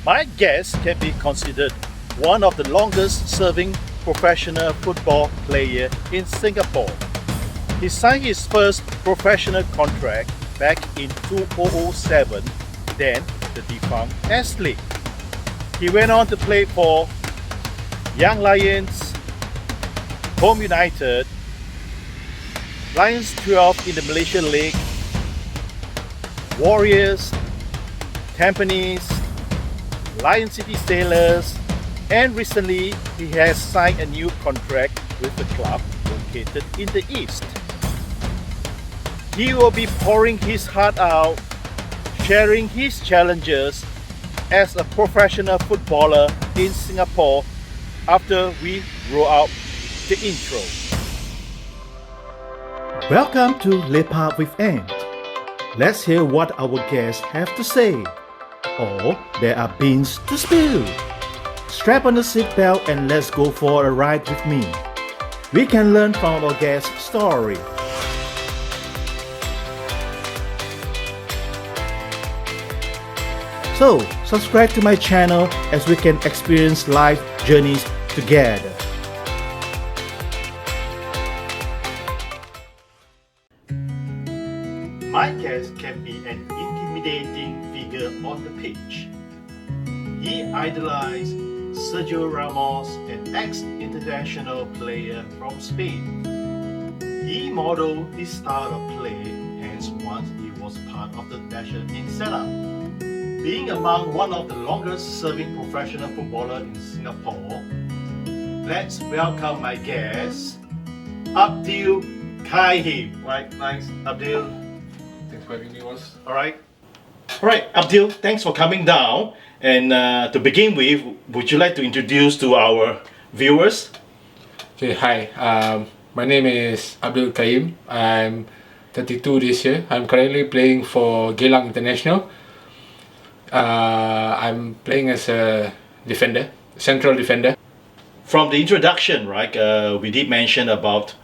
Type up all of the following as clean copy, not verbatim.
My guest can be considered one of the longest serving professional football player in Singapore. He signed his first professional contract back in 2007, then the defunct S League. He went on to play for Young Lions, Home United, Lions 12 in the Malaysia League, Warriors, Tampines, Lion City Sailors, and recently he has signed a new contract with the club located in the East. He will be pouring his heart out, sharing his challenges as a professional footballer in Singapore after we roll out the intro. Welcome to Lepak with Ant. Let's hear what our guests have to say. Or there are beans to spill. Strap on the seatbelt and let's go for a ride with me. We can learn from our guest's story. So, subscribe to my channel as we can experience life journeys together. My guest can be an intimidating figure on the pitch. He idolized Sergio Ramos, an ex-international player from Spain. He modeled his style of play, hence once he was part of the national team setup. Being among one of the longest serving professional footballers in Singapore, let's welcome my guest, Abdul Kahim. Right, nice, Abdul. Thanks for having me once. Alright, Abdul, thanks for coming down. And to begin with, would you like to introduce to our viewers? Okay, hi. My name is Abdul Kahim. I'm 32 this year. I'm currently playing for Geylang International. I'm playing as a defender, central defender. From the introduction, right, we did mention about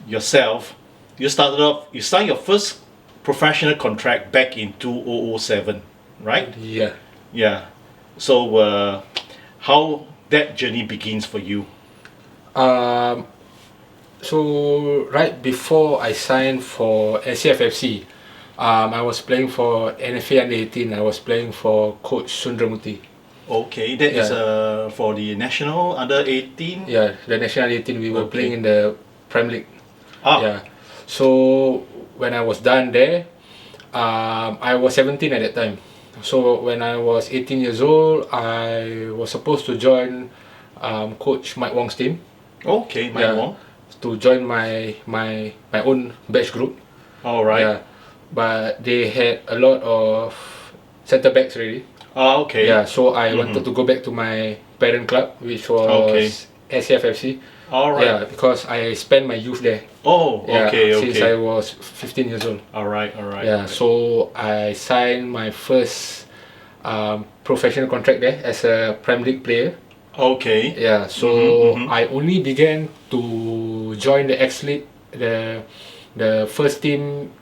yourself. You signed your first professional contract back in 2007, right? Yeah. Yeah. So, how that journey begins for you? So right before I signed for SCFFC, I was playing for NFA Under 18. I was playing for Coach Sundramuthi. Okay, that is for the national under 18. Yeah, the national Under 18. We were playing in the Premier League. Ah. Yeah. So when I was done there, I was 17 at that time. So when I was 18 years old, I was supposed to join Coach Mike Wong's team. Okay, Mike Wong. To join my own batch group. All right. Yeah, but they had a lot of centre backs already. Ah, okay. Yeah, so I wanted to go back to my parent club, which was SCFFC. All right. Yeah, because I spent my youth there. Oh, okay, yeah, since I was 15 years old. All right. Yeah, so I signed my first professional contract there as a Premier League player. Okay. Yeah, so I only began to join the X League, the first team,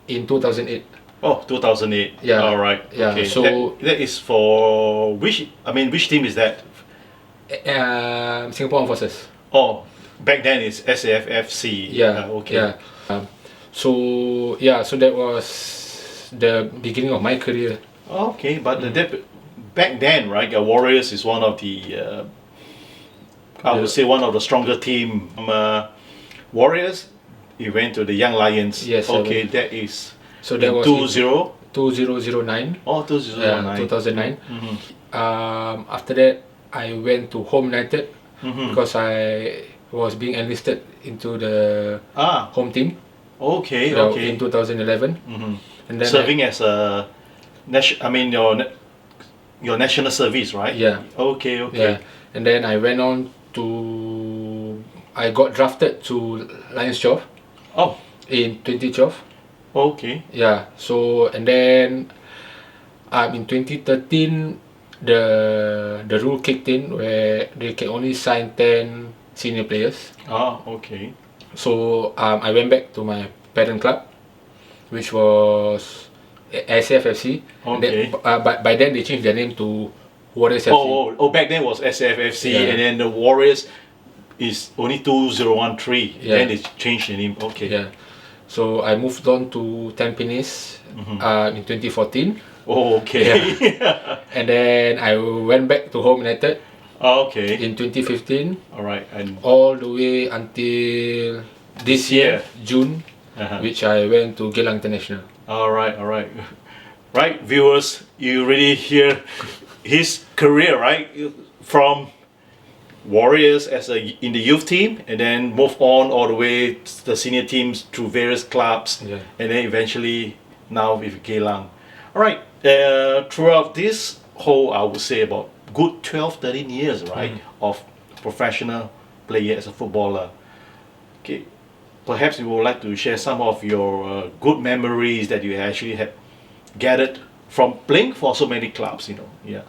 in 2008. Oh, 2008. Yeah. All right. Yeah. Okay. So that is for which team is that? Singapore Armed Forces. Oh, back then it's SAFFC. Yeah. Okay. Yeah. So that was the beginning of my career. Okay, but back then, right? Warriors is one of the I would say one of the stronger team. Warriors, you went to the Young Lions. Yes. Okay, that is. So that was 2009. Oh, 2009. 2009. After that, I went to Home United because I was being enlisted into the home team. Okay. In 2011. And then serving as a your national service, right? Yeah. Okay. Yeah. And then I went on I got drafted to Lions 12. Oh. In 2012. Okay. Yeah. So and then in 2013 the rule kicked in where they can only sign 10 senior players. Okay. So I went back to my parent club, which was SFFC. And Okay. then, but by then they changed their name to Warriors FC. Back then was SFFC, Yeah. and then the Warriors is only 2013. Yeah. Then they changed the name. Okay. Yeah. So I moved on to Tampines in 2014. Oh, okay. And then I went back to Home United Okay. in 2015, All right. And all the way until this year, June, uh-huh. which I went to Geylang International. All right. All right. Right, viewers, you really hear his career, right? From Warriors as in the youth team, and then move on all the way to the senior teams through various clubs, Yeah. and then eventually now with Geylang. All right, throughout this whole, I would say about good 12, 13 years, right, of professional player as a footballer. Okay, perhaps you would like to share some of your good memories that you actually had gathered from playing for so many clubs, Yeah.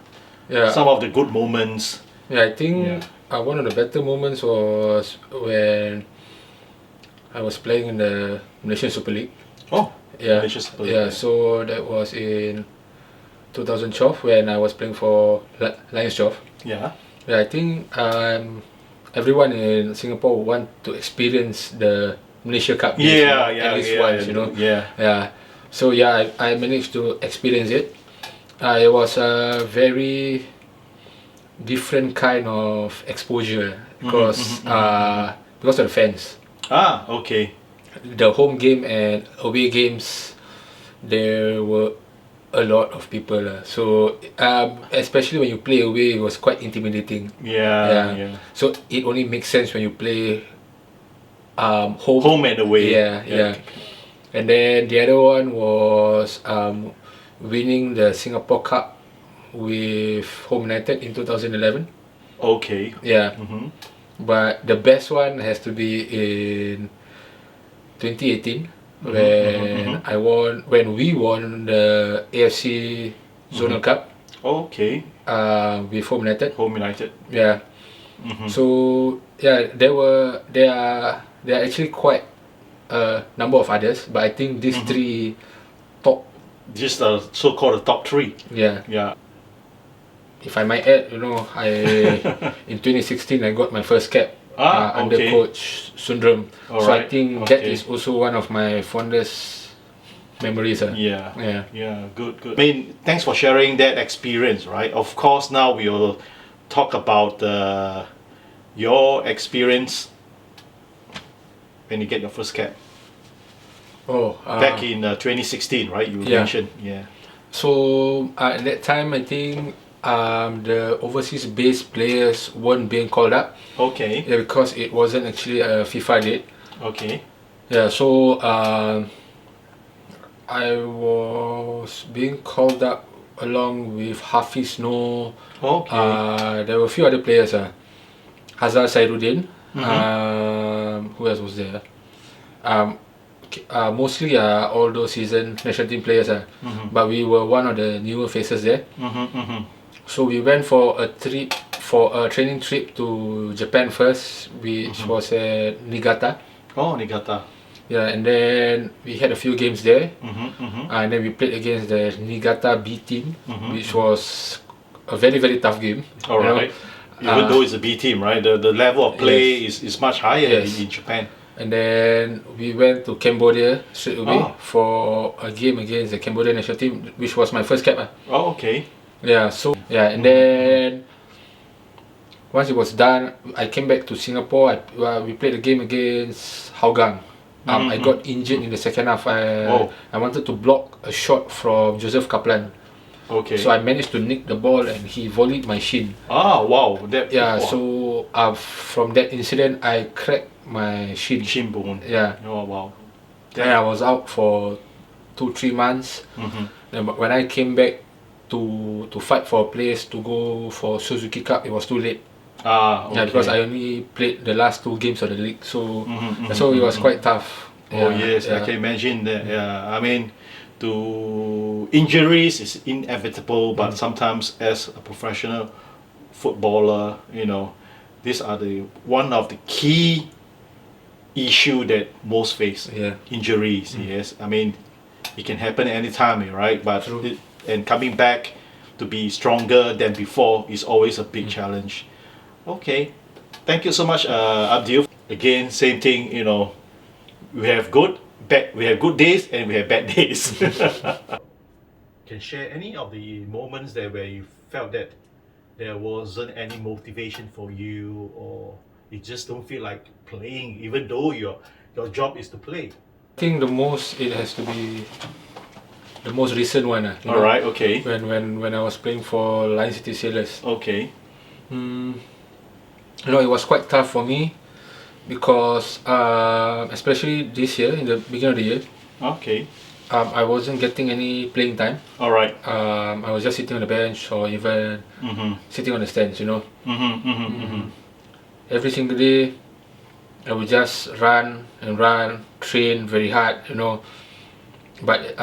some of the good moments. Yeah, I think Yeah. one of the better moments was when I was playing in the Malaysian Super League. Oh, Yeah, Malaysia Super League, yeah. So that was in 2012 when I was playing for Lions 12. yeah. Yeah, I think everyone in Singapore want to experience the Malaysia Cup games, at least once, Yeah. Yeah. So yeah, I managed to experience it. It was a very different kind of exposure because of the fans. Ah, okay. The home game and away games, there were a lot of people. So especially when you play away, it was quite intimidating. Yeah. So it only makes sense when you play home. Home and away. Yeah. And then the other one was winning the Singapore Cup with Home United in 2011. Okay. Yeah. Mm-hmm. But the best one has to be in 2018 when we won the AFC Zonal Cup Okay. with Home United. Home United. Yeah. So yeah, there are actually quite a number of others, but I think these three top. Just the so-called the top three. Yeah. Yeah. If I might add, in 2016 I got my first cap under okay. Coach Sundram. All so I right, think that okay. is also one of my fondest memories. Yeah. Good. I mean, thanks for sharing that experience, right? Of course, now we will talk about your experience when you get your first cap. Back in 2016, right? You mentioned, yeah. So at that time, I think the overseas-based players weren't being called up. Okay. Yeah, because it wasn't actually a FIFA date. Okay. Yeah, so I was being called up along with Hafiz Noor. Okay. There were a few other players. Hazal Sairuddin. Who else was there? Mostly all those seasoned national team players. But we were one of the newer faces there. So we went for a training trip to Japan first, which was at Niigata. Oh, Niigata. Yeah, and then we had a few games there. And then we played against the Niigata B team, which was a very, very tough game. All right. Even though it's a B team, right? The level of play is much higher in Japan. And then we went to Cambodia straight away for a game against the Cambodian national team, which was my first cap. Oh, okay. Yeah, and then once it was done, I came back to Singapore. We played a game against Hougang. I got injured in the second half. I wanted to block a shot from Joseph Kaplan. Okay. So I managed to nick the ball and he volleyed my shin. Ah, wow. So from that incident, I cracked my shin. Shin bone. Yeah. Oh, wow. Then I was out for 2-3 months. Then when I came back to fight for a place to go for Suzuki Cup, it was too late. Okay. Yeah, because I only played the last 2 games of the league, so it was quite tough. Oh yes, I can imagine that. Yeah, I mean, injuries is inevitable, but sometimes as a professional footballer, these are one of the key issue that most face. Yeah. Injuries. Yes, I mean, it can happen anytime, right? But True. and coming back to be stronger than before is always a big challenge. Okay, thank you so much, Abdul. Again, same thing. We have good days and we have bad days. Can share any of the moments there where you felt that there wasn't any motivation for you, or you just don't feel like playing, even though your job is to play. I think it has to be the most recent one. All right. Okay. When I was playing for Lion City Sailors. Okay. It was quite tough for me because especially this year, in the beginning of the year, Okay. I wasn't getting any playing time. All right. I was just sitting on the bench or even sitting on the stands. Every single day, I would just run and run, train very hard, But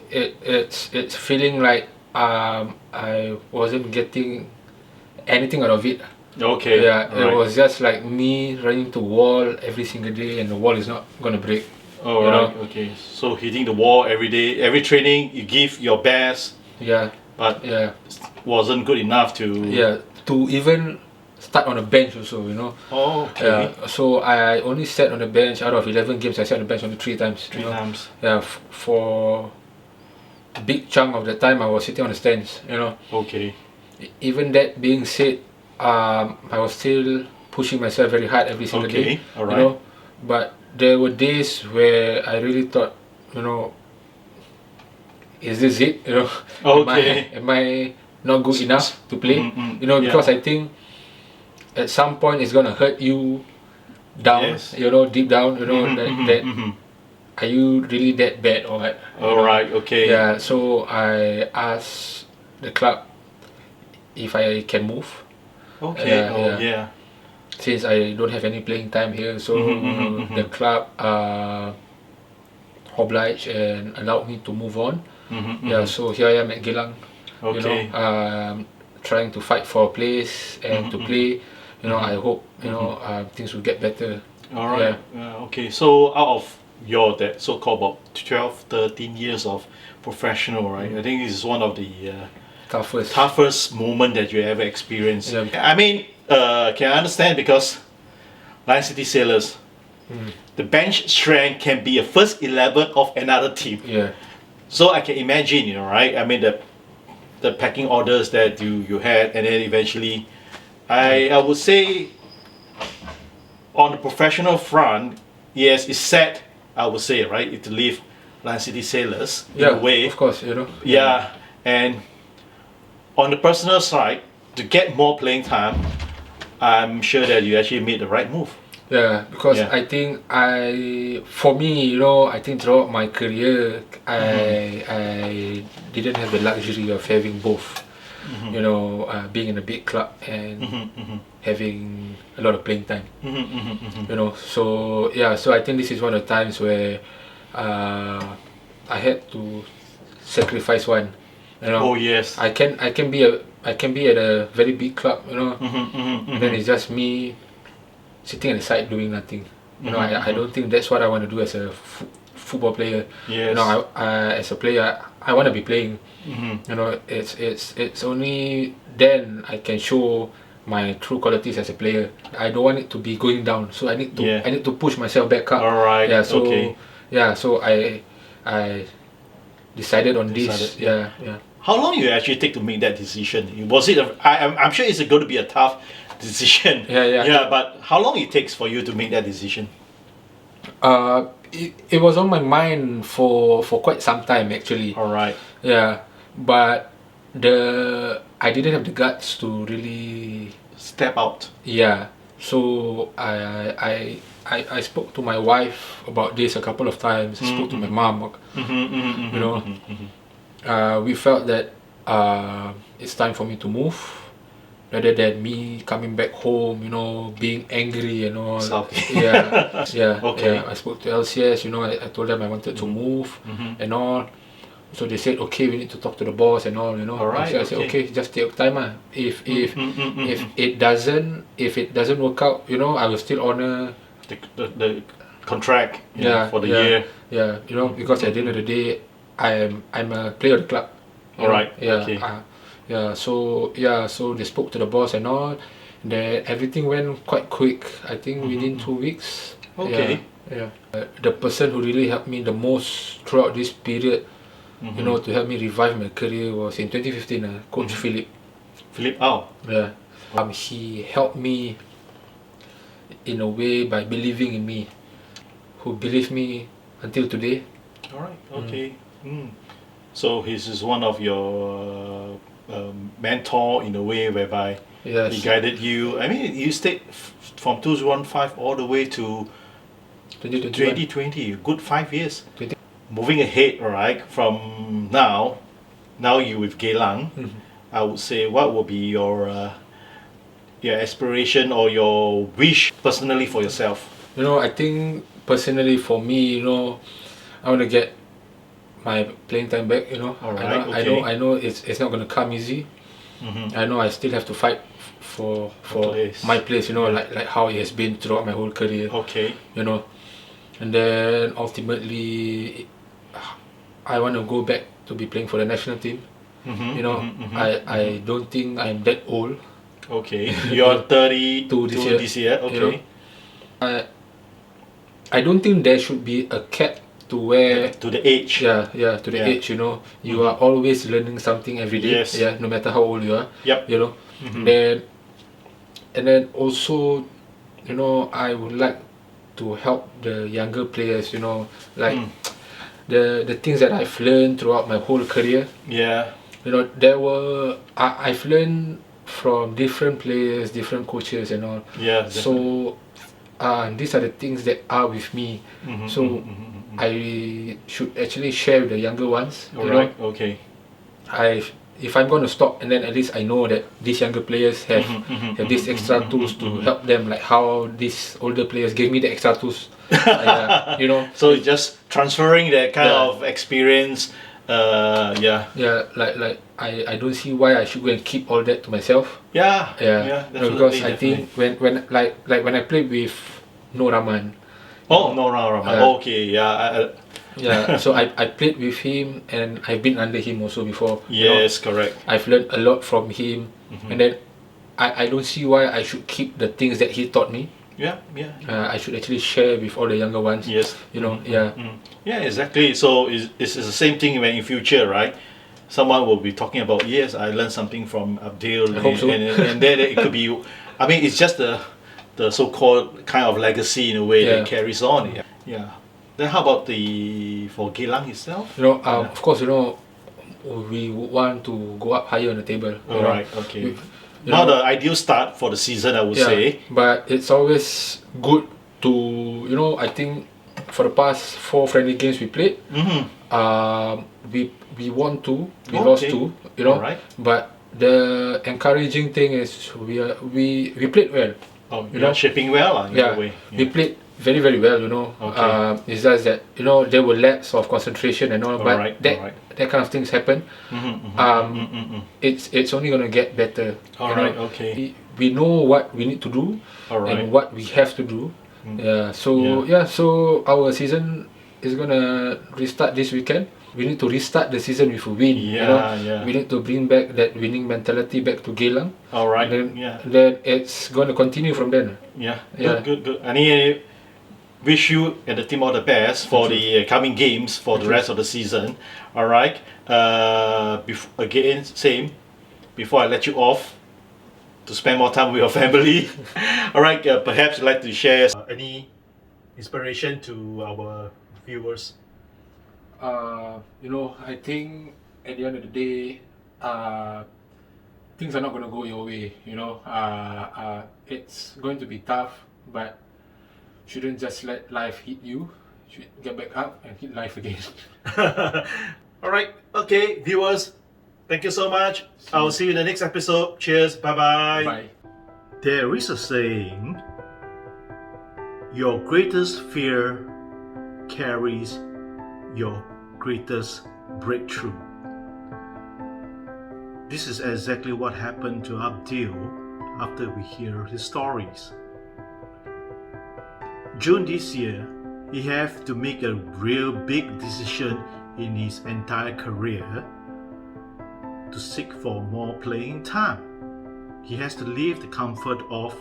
it's feeling like I wasn't getting anything out of it. Okay. Yeah, All it right. was just like me running to wall every single day, and the wall is not gonna break. All you right. know? Okay. So hitting the wall every day, every training, you give your best, Yeah, but yeah, wasn't good enough to. yeah. To even start on the bench also, Oh, okay. Yeah, so I only sat on the bench out of 11 games. I sat on the bench only 3 times. Three times. Yeah, for a big chunk of the time I was sitting on the stands. Okay. Even that being said, I was still pushing myself very hard every single Okay. day. All right. But there were days where I really thought, is this it? Okay. Am I not good enough to play? Because Yeah. I think at some point it's gonna hurt you down. Yes. Deep down. That are you really that bad or what? All right. Okay. Yeah. So I asked the club if I can move. Okay. Yeah, Oh, yeah. yeah. Since I don't have any playing time here, so the club obliged and allowed me to move on. Yeah, so here I am at Geylang, Okay. trying to fight for a place and to play. I hope things will get better. All right. Okay. So out of your that so-called about 12, 13 years of professional, right? I think this is one of the toughest moment that you ever experienced. Yeah. I mean, can I understand, because Lion City Sailors, the bench strength can be a first 11 of another team. Yeah, So I can imagine, right? I mean, the packing orders that you had, and then eventually, I would say, on the professional front, yes, it's sad. I would say, right, to leave Lion City Sailors in a way. of course, Yeah, and on the personal side, to get more playing time, I'm sure that you actually made the right move. Yeah, because Yeah. I think for me, I think throughout my career, I didn't have the luxury of having both. Being in a big club and having a lot of playing time. So I think this is one of the times where I had to sacrifice one. Oh yes. I can be at a very big club, and then it's just me sitting at the side doing nothing. I don't think that's what I want to do as a football player. Yes. I as a player, I want to be playing. It's only then I can show my true qualities as a player. I don't want it to be going down, so I need to push myself back up. All right. Yeah. So Okay. so I decided on this. Yeah. How long you actually take to make that decision? Was it? I'm sure it's going to be a tough decision. Yeah. Yeah, but how long it takes for you to make that decision? It was on my mind for quite some time actually. All right. Yeah, but I didn't have the guts to really step out. Yeah, so I spoke to my wife about this a couple of times. I spoke to my mom. We felt that it's time for me to move, rather than me coming back home, being angry and all. Yeah. Okay. I spoke to LCS. I told them I wanted to move and all. So they said, okay, we need to talk to the boss and all. All right. So I said, okay, just take time. If it doesn't work out, I will still honor the contract. Yeah, for the yeah. year. Yeah, because at the end of the day, I'm a player of the club. You know? Alright, Yeah. okay. So they spoke to the boss and all. Then everything went quite quick. I think within 2 weeks. Okay. The person who really helped me the most throughout this period, you know, to help me revive my career was in 2015. Coach Philip. Philip, oh. Yeah. He helped me in a way by believing in me, who believed me until today. Alright, okay. So he's is one of your mentor in a way whereby Yes. he guided you. I mean, you stayed from 2015 all the way to 2020, good 5 years. 20. Moving ahead, alright, from now you with Geylang, I would say what would be your aspiration or your wish personally for yourself? You know, I think personally for me, you know, I want to get my playing time back. You know, Alright, I know it's not gonna come easy. I know I still have to fight for place. my place. You know, like how it has been throughout my whole career. Okay. You know, and then ultimately, I want to go back to be playing for the national team. You know, I don't think I'm that old. Okay, you're 32 this year. Okay. You know, I don't think there should be a cap to where To the age. to the age. You know, you are always learning something every day. Yes. Yeah, no matter how old you are. Yep. You know, and then also, you know, I would like to help the younger players. You know, like the things that I've learned throughout my whole career. Yeah. You know, I've learned from different players, different coaches, and all. Yeah. So, these are the things that are with me. So, I should actually share with the younger ones. You Alright. know, Okay. if I'm going to stop, and then at least I know that these younger players have these extra tools to help them, like how these older players gave me the extra tools. You know. So it's just transferring that kind of experience. Like I don't see why I should go and keep all that to myself. Definitely, Because I think when when I played with No Rahman. No, okay, So I played with him and I've been under him also before. Yes, correct. I've learned a lot from him, and then I don't see why I should keep the things that he taught me. I should actually share with all the younger ones. Yes. You know, Yeah, exactly. So it's the same thing when in future, right? Someone will be talking about, yes, I learned something from Abdul, I hope so. and then it could be, I mean, it's just the so-called kind of legacy in a way that carries on. Yeah. Then how about for Geylang itself? You know, of course, you know, we would want to go up higher on the table. Alright, okay. Not the ideal start for the season, I would say. But it's always good to, you know, I think for the past 4 friendly games we played, we won 2, we lost 2, you know. Alright. But the encouraging thing is we played well. You know, shaping well in a way. We played very, very well, you know. Okay. It's just that, you know, there were lapses of concentration and all, but that kind of things happen. It's only gonna get better. Okay. We know what we need to do and what we have to do. So our season is gonna restart this weekend. We need to restart the season with a win. We need to bring back that winning mentality back to Geylang. Then it's gonna continue from then. Good. And wish you and the team all the best for the coming games for the rest of the season. Alright. Again, same. Before I let you off to spend more time with your family. Alright, perhaps you'd like to share any inspiration to our viewers. You know, I think at the end of the day, things are not going to go your way. You know, it's going to be tough, but shouldn't just let life hit you. Should get back up and hit life again. Alright, okay, viewers, thank you so much. I will see you in the next episode. Cheers, bye-bye. Bye. There is a saying, your greatest fear carries your greatest breakthrough. This is exactly what happened to Abdul after we hear his stories. June this year, he had to make a real big decision in his entire career to seek for more playing time. He has to leave the comfort of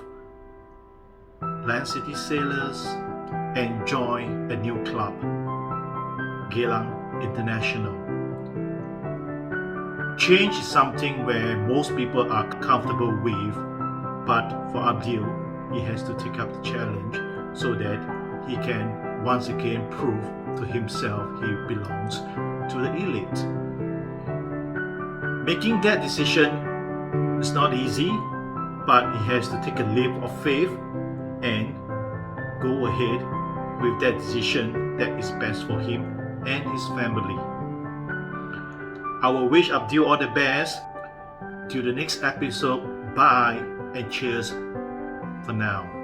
Land City Sailors and join a new club, Geylang International. Change is something where most people are comfortable with, but for Abdul, he has to take up the challenge so that he can once again prove to himself he belongs to the elite. Making that decision is not easy, but he has to take a leap of faith and go ahead with that decision that is best for him and his family. I will wish Abdul all the best. Till the next episode, bye and cheers for now.